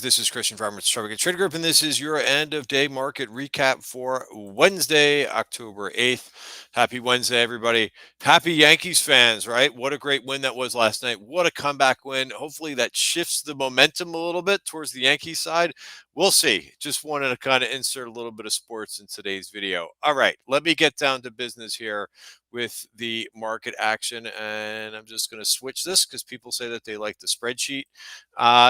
This is Christian from Target Trade Group, and this is your end of day market recap for Wednesday, October 8th. Happy Wednesday, everybody. Happy Yankees fans, right? What a great win that was last night. What a comeback win. Hopefully, that shifts the momentum a little bit towards the Yankees side. We'll see. Just wanted to kind of insert a little bit of sports in today's video. All right, let me get down to business here with the market action, and I'm just going to switch this because people say that they like the spreadsheet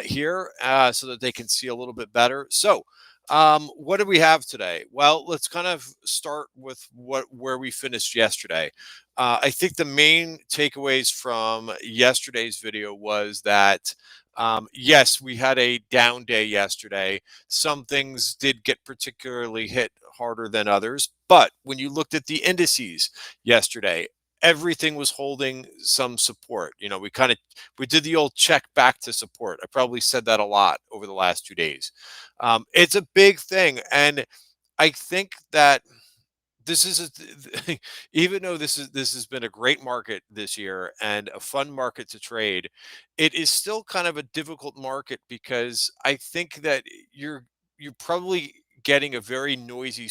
here so that they can see a little bit better. So what do we have today? Well, let's kind of start with where we finished yesterday. I think the main takeaways from yesterday's video was that yes, we had a down day yesterday. Some things did get particularly hit harder than others, but when you looked at the indices yesterday, everything was holding some support. You know, we did the old check back to support. I probably said that a lot over the last 2 days. It's a big thing, and I think that this is even though this has been a great market this year and a fun market to trade, it is still kind of a difficult market because I think that you're probably getting a very noisy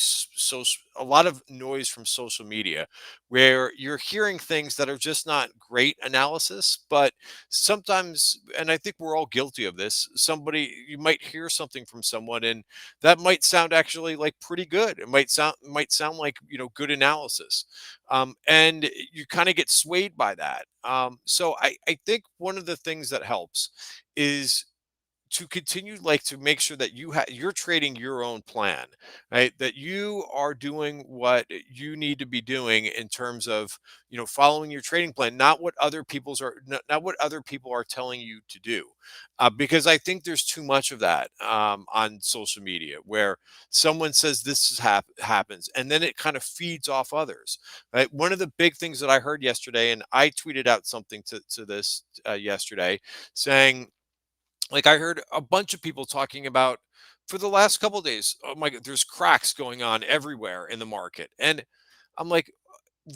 a lot of noise from social media where you're hearing things that are just not great analysis, but sometimes, and I think we're all guilty of this, you might hear something from someone and that might sound actually like pretty good. It might sound like, good analysis, and you kind of get swayed by that. So I think one of the things that helps is to continue, like, to make sure that you're trading your own plan, right? That you are doing what you need to be doing in terms of, following your trading plan, not what not what other people are telling you to do. Because I think there's too much of that on social media where someone says this happens and then it kind of feeds off others, right? One of the big things that I heard yesterday, and I tweeted out something to this yesterday, saying, like, I heard a bunch of people talking about for the last couple of days, oh my god, there's cracks going on everywhere in the market. And I'm like,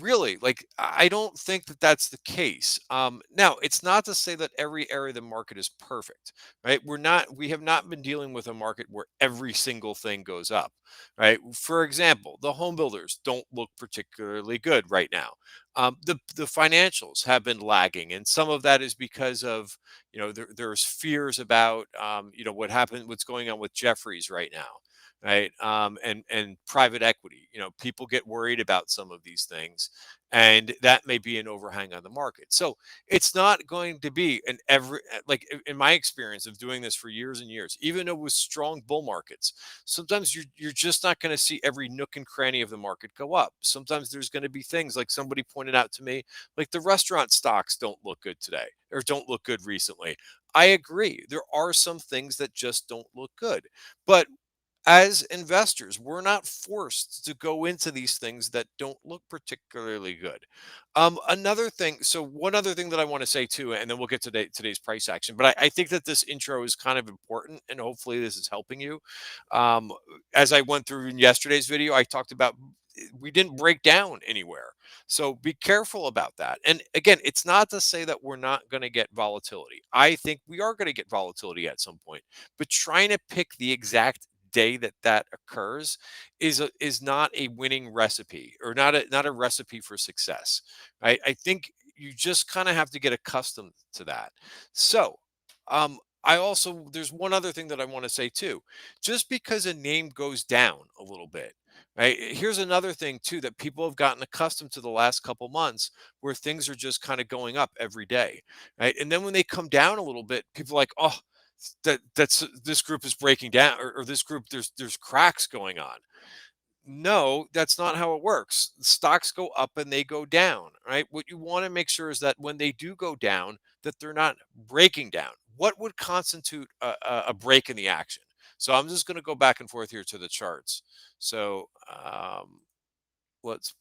really? Like, I don't think that that's the case. Now, it's not to say that every area of the market is perfect, right? We have not been dealing with a market where every single thing goes up, right? For example, the home builders don't look particularly good right now. The financials have been lagging, and some of that is because of, there's fears about, what's going on with Jeffries right now, right? And private equity. People get worried about some of these things, and that may be an overhang on the market. So it's not going to be like, in my experience of doing this for years and years, even though with strong bull markets, sometimes you're just not going to see every nook and cranny of the market go up. Sometimes there's going to be things like somebody pointed out to me, like the restaurant stocks don't look good today or don't look good recently. I agree. There are some things that just don't look good. But as investors, we're not forced to go into these things that don't look particularly good. Another thing, so one other thing that I want to say too, and then we'll get to today's price action, but I think that this intro is kind of important, and hopefully this is helping you. Um, as I went through in yesterday's video, I talked about we didn't break down anywhere. So be careful about that. And again, it's not to say that we're not going to get volatility. I think we are going to get volatility at some point, but trying to pick the exact day that occurs is not a winning recipe, or not a recipe for success. I think you just kind of have to get accustomed to that. So I also, there's one other thing that I want to say too. Just because a name goes down a little bit, right? Here's another thing too that people have gotten accustomed to the last couple months, where things are just kind of going up every day, right? And then when they come down a little bit, people are like, oh, that's this group is breaking down, or this group, there's cracks going on. No, that's not how it works. Stocks go up and they go down, right? What you want to make sure is that when they do go down, that they're not breaking down. What would constitute a break in the action? So I'm just going to go back and forth here to the charts. So let's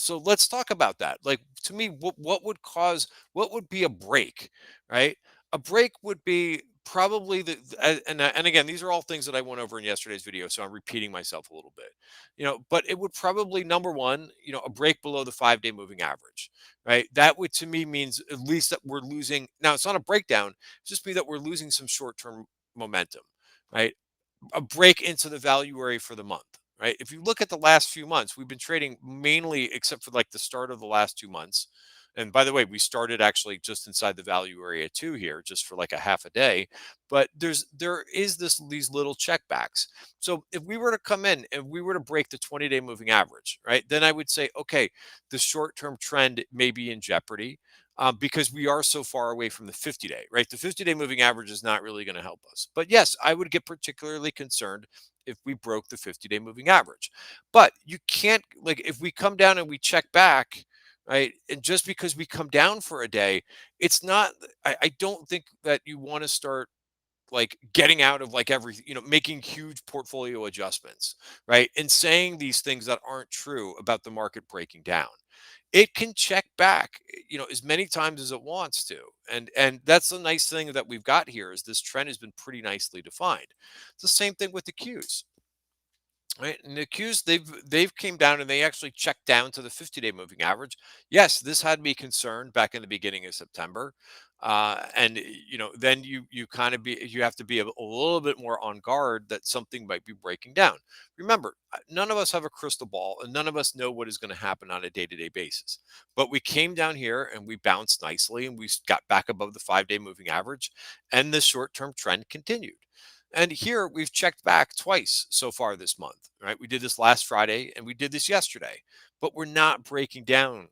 let's talk about that. Like, to me, what would be a break, right? A break would be probably and again, these are all things that I went over in yesterday's video, so I'm repeating myself a little bit. But it would probably, number one, a break below the 5-day moving average, right? That would, to me, means at least that we're losing. Now, it's not a breakdown; it's just be that we're losing some short-term momentum, right? A break into the value area for the month, right? If you look at the last few months, we've been trading mainly, except for like the start of the last 2 months. And by the way, we started actually just inside the value area too here, just for like a half a day. But there is these little checkbacks. So if we were to come in and we were to break the 20-day moving average, right, then I would say, okay, the short-term trend may be in jeopardy. Because we are so far away from the 50-day, right? The 50-day moving average is not really going to help us. But yes, I would get particularly concerned if we broke the 50-day moving average. But you can't, like, if we come down and we check back, right? And just because we come down for a day, it's not, I don't think that you want to start like getting out of like every, making huge portfolio adjustments, right? And saying these things that aren't true about the market breaking down. It can check back, as many times as it wants to. And that's the nice thing that we've got here is this trend has been pretty nicely defined. It's the same thing with the Qs. Right, and the Qs, they've came down and they actually checked down to the 50-day moving average. Yes, this had me concerned back in the beginning of September, and then you kind of you have to be a little bit more on guard that something might be breaking down. Remember, none of us have a crystal ball, and none of us know what is going to happen on a day-to-day basis. But we came down here and we bounced nicely, and we got back above the 5-day moving average, and the short-term trend continued. And here we've checked back twice so far this month, right? We did this last Friday and we did this yesterday, but we're not breaking down.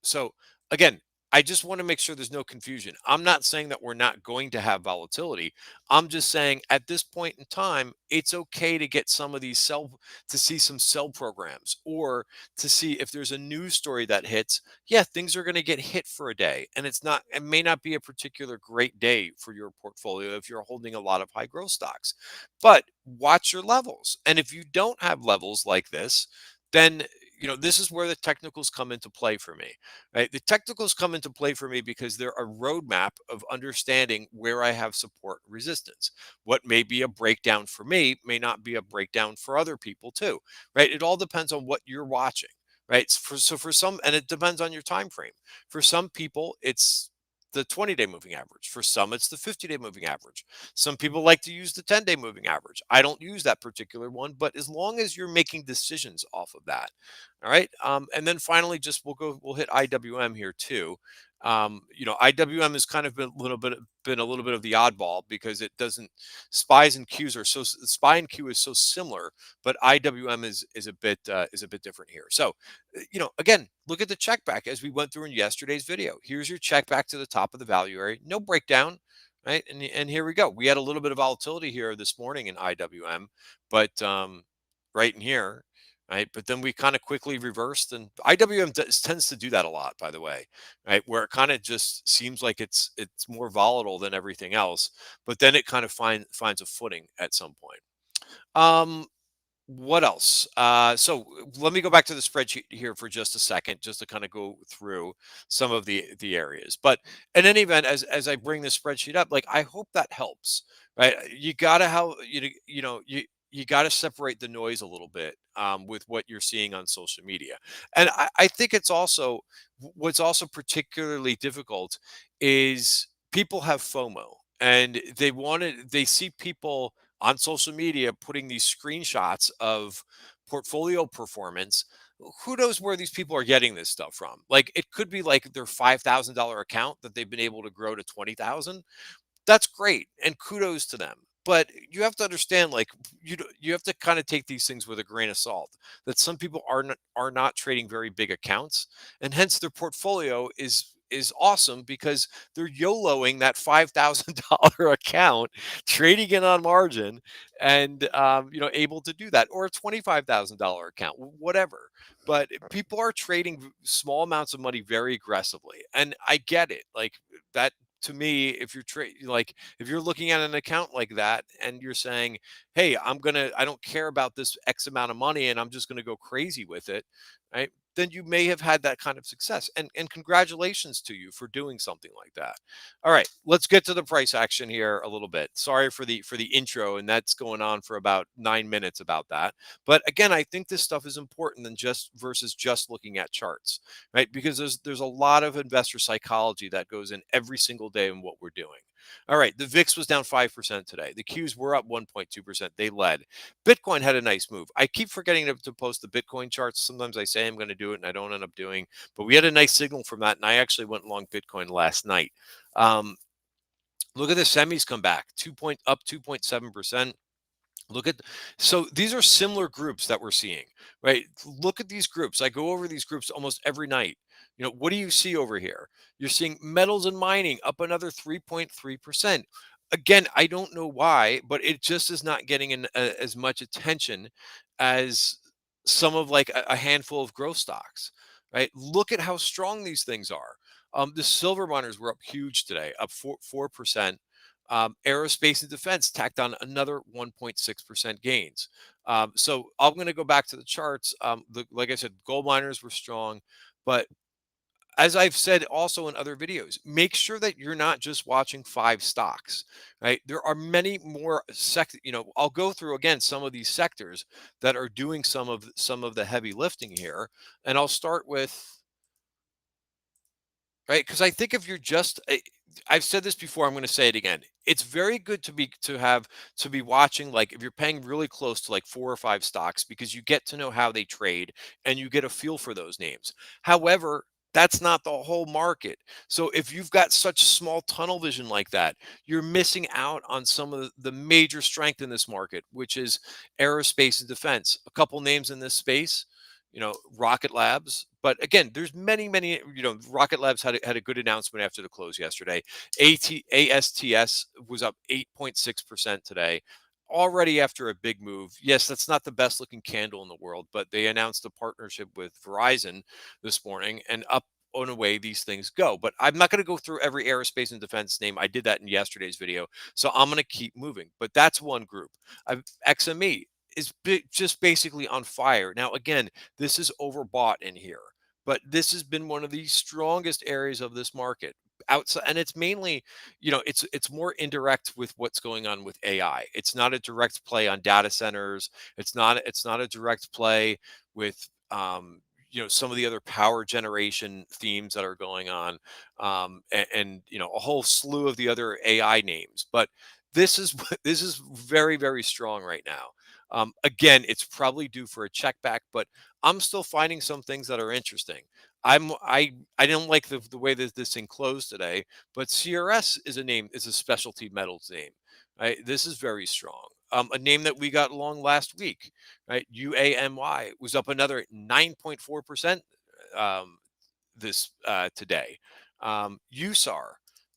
So again, I just want to make sure there's no confusion. I'm not saying that we're not going to have volatility. I'm just saying at this point in time, it's okay to get some of these to see some sell programs or to see if there's a news story that hits. Yeah, things are going to get hit for a day. And it may not be a particular great day for your portfolio if you're holding a lot of high growth stocks. But watch your levels. And if you don't have levels like this, then this is where the technicals come into play for me, right? The technicals come into play for me because they're a roadmap of understanding where I have support and resistance. What may be a breakdown for me may not be a breakdown for other people too, right? It all depends on what you're watching, right? So for some, and it depends on your time frame. For some people, it's the 20-day moving average. For some, it's the 50-day moving average. Some people like to use the 10-day moving average. I don't use that particular one, but as long as you're making decisions off of that, all right. And then finally, just we'll hit IWM here too. IWM has kind of been a little bit of the oddball because it doesn't spies and Qs are SPY and Q is so similar, but IWM is a bit different here. So, again, look at the check back as we went through in yesterday's video. Here's your check back to the top of the value area, no breakdown. Right. And here we go. We had a little bit of volatility here this morning in IWM, but right in here, right? But then we kind of quickly reversed, and IWM tends to do that a lot, by the way, right? Where it kind of just seems like it's more volatile than everything else, but then it kind of finds a footing at some point. Um, what else? So let me go back to the spreadsheet here for just a second, just to kind of go through some of the areas. But in any event, as I bring this spreadsheet up, like I hope that helps, right? You gotta have you got to separate the noise a little bit with what you're seeing on social media, and I think it's also what's also particularly difficult is people have FOMO and they see people on social media putting these screenshots of portfolio performance. Who knows where these people are getting this stuff from? Like it could be like their $5,000 account that they've been able to grow to 20,000. That's great and kudos to them. But you have to understand, like you have to kind of take these things with a grain of salt. That some people are not trading very big accounts, and hence their portfolio is awesome because they're YOLOing that $5,000 account, trading it on margin, and able to do that, or a $25,000 account, whatever. But people are trading small amounts of money very aggressively, and I get it. Like that to me, if you're if you're looking at an account like that and you're saying, hey, I don't care about this X amount of money and I'm just gonna go crazy with it, right? Then you may have had that kind of success. And congratulations to you for doing something like that. All right, let's get to the price action here a little bit. Sorry for the intro, and that's going on for about 9 minutes about that. But again, I think this stuff is important than just looking at charts, right? Because there's a lot of investor psychology that goes in every single day in what we're doing. All right, the VIX was down 5% today. The Qs were up 1.2%. They led. Bitcoin had a nice move. I keep forgetting to post the Bitcoin charts. Sometimes I say I'm going to do it and I don't end up doing, but we had a nice signal from that. And I actually went long Bitcoin last night. Look at the semis come back, up 2.7%. Look at so these are similar groups that we're seeing, right? Look at these groups. I go over these groups almost every night. What do you see over here? You're seeing metals and mining up another 3.3%. Again, I don't know why, but it just is not getting as much attention as some of like a handful of growth stocks, right? Look at how strong these things are. The silver miners were up huge today, up 4%. Aerospace and defense tacked on another 1.6% gains. So I'm going to go back to the charts. Like I said, gold miners were strong, but as I've said also in other videos, make sure that you're not just watching 5 stocks, right? There are many more I'll go through again some of these sectors that are doing some of the heavy lifting here, and I'll start with, right? Because I think if you're just, I've said this before, I'm going to say it again. It's very good to be watching, like if you're paying really close to like 4 or 5 stocks, because you get to know how they trade and you get a feel for those names. However, that's not the whole market. So if you've got such small tunnel vision like that, you're missing out on some of the major strength in this market, which is aerospace and defense. A couple names in this space, Rocket Labs. But again, there's many. Rocket Labs had a good announcement after the close yesterday. ASTS was up 8.6% today, already after a big move. Yes, that's not the best looking candle in the world, but they announced a partnership with Verizon this morning, and up on away these things go. But I'm not going to go through every aerospace and defense name. I did that in yesterday's video, so I'm going to keep moving. But that's one group. XME is just basically on fire. Now, again, this is overbought in here, but this has been one of the strongest areas of this market outside, and it's mainly, it's more indirect with what's going on with AI. It's not a direct play on data centers. It's not a direct play with some of the other power generation themes that are going on, and a whole slew of the other AI names. But this is this is very, very strong right now. Again, it's probably due for a check back, but I'm still finding some things that are interesting. I didn't like the way that this thing closed today, but CRS is a specialty metals name. Right? This is very strong. A name that we got along last week, right? UAMY was up another 9.4% this today. USAR,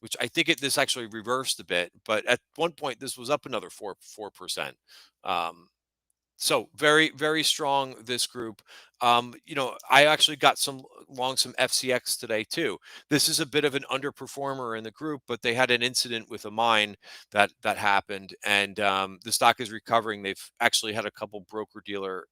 which I think this actually reversed a bit, but at one point this was up another 4%. Um, so very, very strong, this group. I actually got some FCX today too. This is a bit of an underperformer in the group, but they had an incident with a mine that happened, and the stock is recovering. They've actually had a couple broker dealer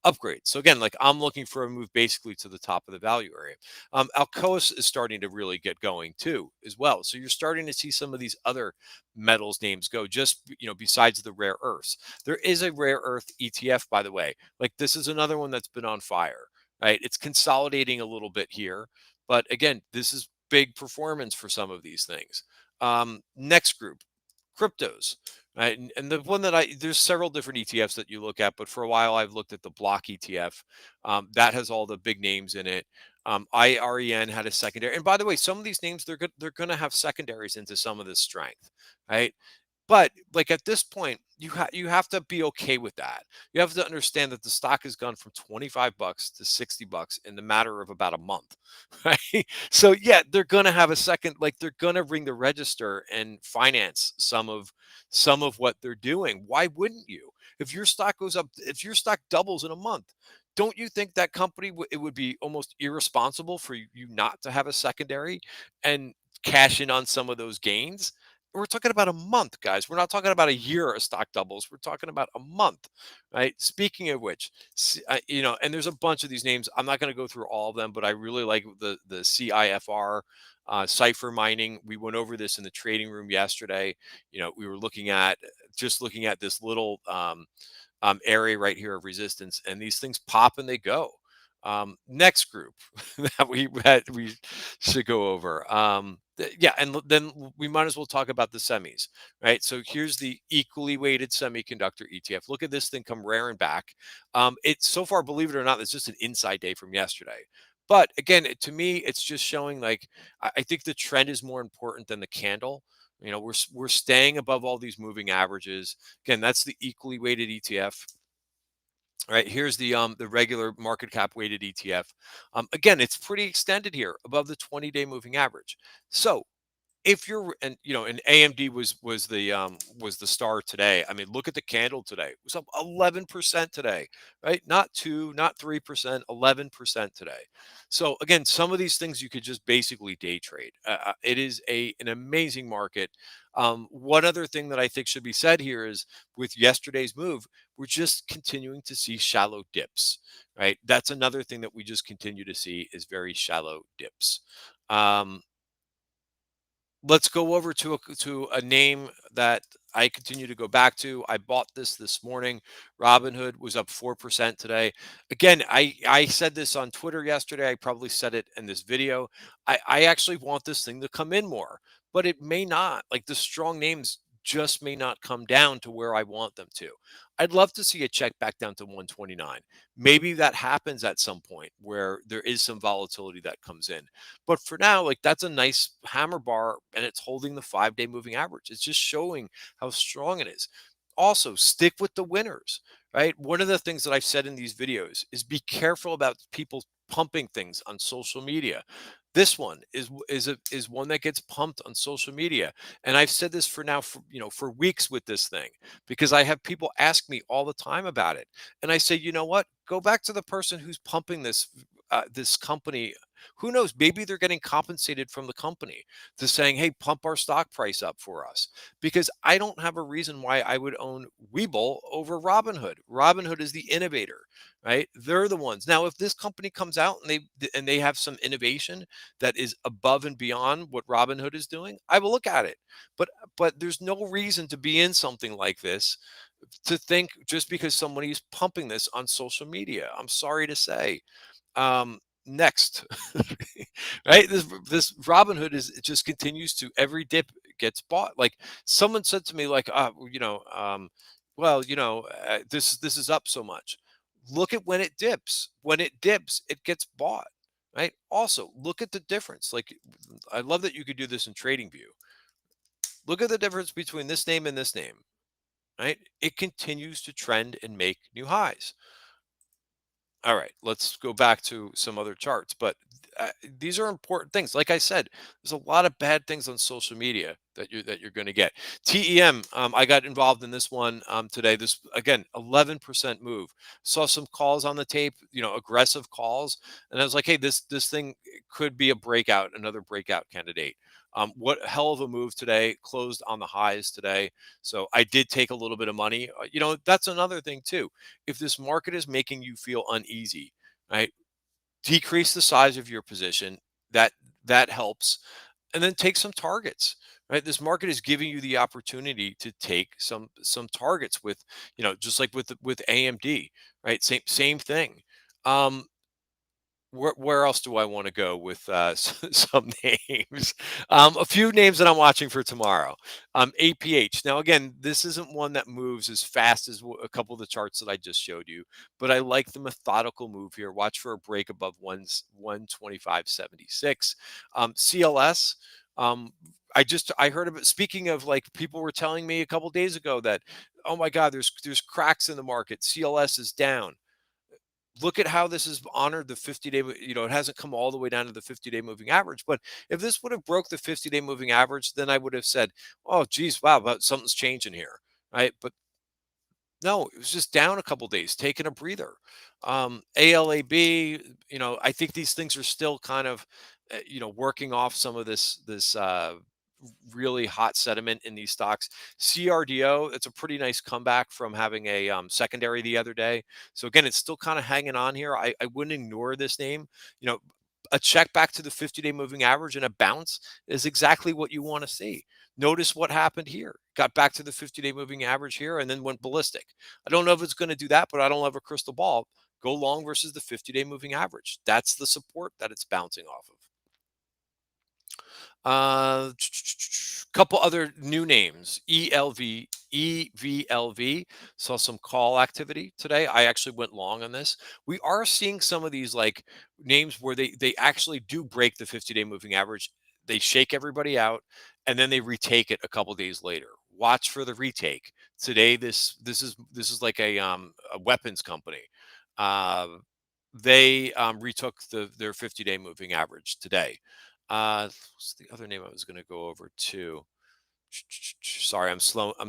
upgrade. So again, like I'm looking for a move basically to the top of the value area. Alcoa's is starting to really get going too, as well. So you're starting to see some of these other metals names go, just besides the rare earths. There is a rare earth ETF, by the way. Like this is another one that's been on fire, right? It's consolidating a little bit here, but again, this is big performance for some of these things. Next group, cryptos. Right. And the one that there's several different ETFs that you look at, but for a while I've looked at the BLOK ETF. That has all the big names in it. IREN had a secondary. And by the way, some of these names, they're going to have secondaries into some of this strength. Right. But like at this point, you have to be okay with that. You have to understand that the stock has gone from $25 to $60 in the matter of about a month, right? So yeah, they're gonna have a second, like they're gonna ring the register and finance some of what they're doing. Why wouldn't you? If your stock goes up, if your stock doubles in a month, don't you think that company it would be almost irresponsible for you not to have a secondary and cash in on some of those gains? We're talking about a month, guys. We're not talking about a year of stock doubles. We're talking about a month, right? Speaking of which, and there's a bunch of these names. I'm not going to go through all of them, but I really like the CIFR, CIFR mining. We went over this in the trading room yesterday. We were looking at this little area right here of resistance, and these things pop and they go. Next group that we should go over. Yeah, and then we might as well talk about the semis, right? So here's the equally weighted semiconductor ETF. Look at this thing come raring back. It's so far, believe it or not, it's just an inside day from yesterday. But again, to me, it's just showing like I think the trend is more important than the candle. We're staying above all these moving averages. Again, that's the equally weighted ETF. All right, here's the regular market cap weighted ETF. Again, it's pretty extended here above the 20-day moving average. So if you're and AMD was the star today. I mean, look at the candle today. It was up 11% today, right? Not 2, not 3%, 11% today. So again, some of these things you could just basically day trade. It is an amazing market. One other thing that I think should be said here is with yesterday's move, we're just continuing to see shallow dips, right? That's another thing that we just continue to see is very shallow dips. Um, let's go over to a name that I continue to go back to. I bought this morning. Robinhood was up 4% today. Again, I said this on Twitter yesterday. I probably said it in this video. I actually want this thing to come in more, but it may not. Like the strong names just may not come down to where I want them to. I'd love to see a check back down to 129. Maybe that happens at some point where there is some volatility that comes in. But for now, like that's a nice hammer bar and it's holding the 5-day moving average. It's just showing how strong it is. Also, stick with the winners, right? One of the things that I've said in these videos is be careful about people pumping things on social media. This one is one that gets pumped on social media, and I've said this for now for weeks with this thing because I have people ask me all the time about it, and I say, you know what? Go back to the person who's pumping this company. Who knows? Maybe they're getting compensated from the company to saying, "Hey, pump our stock price up for us." Because I don't have a reason why I would own Webull over Robinhood. Robinhood is the innovator, right? They're the ones. Now, if this company comes out and they have some innovation that is above and beyond what Robinhood is doing, I will look at it. But there's no reason to be in something like this to think just because somebody is pumping this on social media. I'm sorry to say. Next, right? This Robinhood is it just continues to every dip gets bought. Like someone said to me, like, well, this is up so much. Look at when it dips. When it dips, it gets bought. Right. Also, look at the difference. Like, I love that you could do this in TradingView. Look at the difference between this name and this name. Right. It continues to trend and make new highs. All right, let's go back to some other charts. But these are important things. Like I said, there's a lot of bad things on social media that you're going to get. TEM, I got involved in this one today. This again, 11% move. Saw some calls on the tape, aggressive calls, and I was like, hey, this thing could be a breakout, another breakout candidate. What hell of a move today! Closed on the highs today, so I did take a little bit of money. That's another thing too. If this market is making you feel uneasy, right? Decrease the size of your position. That that helps, and then take some targets. Right, this market is giving you the opportunity to take some targets with, just like with AMD. Right, same thing. Um, where else do I want to go with some names? A few names that I'm watching for tomorrow. APH. Now, again, this isn't one that moves as fast as a couple of the charts that I just showed you, but I like the methodical move here. Watch for a break above 125.76. CLS. I heard of it. Speaking of, like, people were telling me a couple days ago that, oh my God, there's cracks in the market. CLS is down. Look at how this has honored the 50-day. It hasn't come all the way down to the 50-day moving average. But if this would have broke the 50-day moving average, then I would have said, oh geez, wow, but something's changing here, right? But no, it was just down a couple days, taking a breather. ALAB, I think these things are still kind of, working off some of this really hot sediment in these stocks. CRDO, it's a pretty nice comeback from having a secondary the other day. So again, it's still kind of hanging on here. I wouldn't ignore this name. A check back to the 50-day moving average and a bounce is exactly what you want to see. Notice what happened here. Got back to the 50-day moving average here and then went ballistic. I don't know if it's going to do that, but I don't have a crystal ball. Go long versus the 50-day moving average. That's the support that it's bouncing off of. Couple other new names. EVLV saw some call activity today. I actually went long on this. We are seeing some of these like names where they actually do break the 50-day moving average. They shake everybody out and then they retake it a couple days later. Watch for the retake. Today this is like a weapons company. Uh, they retook their 50-day moving average today. What's the other name I was going to go over to? Sorry, I'm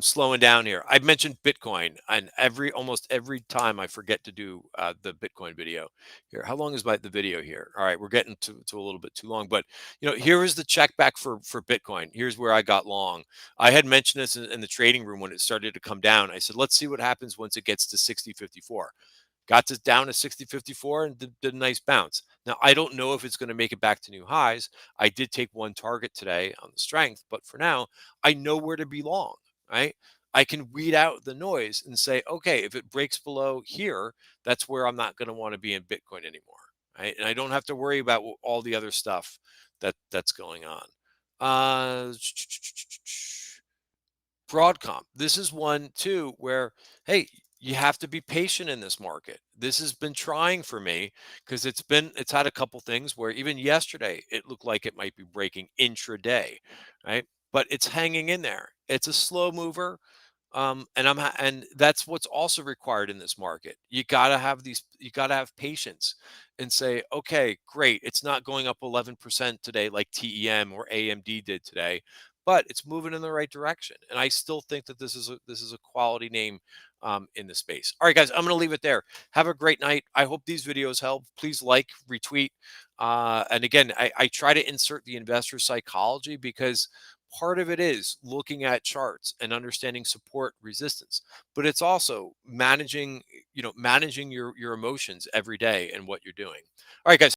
slowing down here. I've mentioned Bitcoin, and almost every time I forget to do the Bitcoin video. Here, how long is the video here? All right, we're getting to a little bit too long, but here is the check back for Bitcoin. Here's where I got long. I had mentioned this in the trading room when it started to come down. I said, let's see what happens once it gets to 60.54. Got this down to 60.54 and did a nice bounce. Now, I don't know if it's going to make it back to new highs. I did take one target today on the strength, but for now, I know where to be long, right? I can weed out the noise and say, okay, if it breaks below here, that's where I'm not going to want to be in Bitcoin anymore, right? And I don't have to worry about all the other stuff that's going on. Broadcom. This is one too where, hey, you have to be patient in this market. This has been trying for me because it's had a couple things where even yesterday it looked like it might be breaking intraday, right? But it's hanging in there. It's a slow mover. And that's what's also required in this market. You gotta have patience and say, okay, great. It's not going up 11% today like TEM or AMD did today, but it's moving in the right direction. And I still think that this is a quality name in the space. All right, guys, I'm gonna leave it there. Have a great night. I hope these videos help. Please like, retweet. And again, I try to insert the investor psychology because part of it is looking at charts and understanding support resistance, but it's also managing your emotions every day and what you're doing. All right, guys.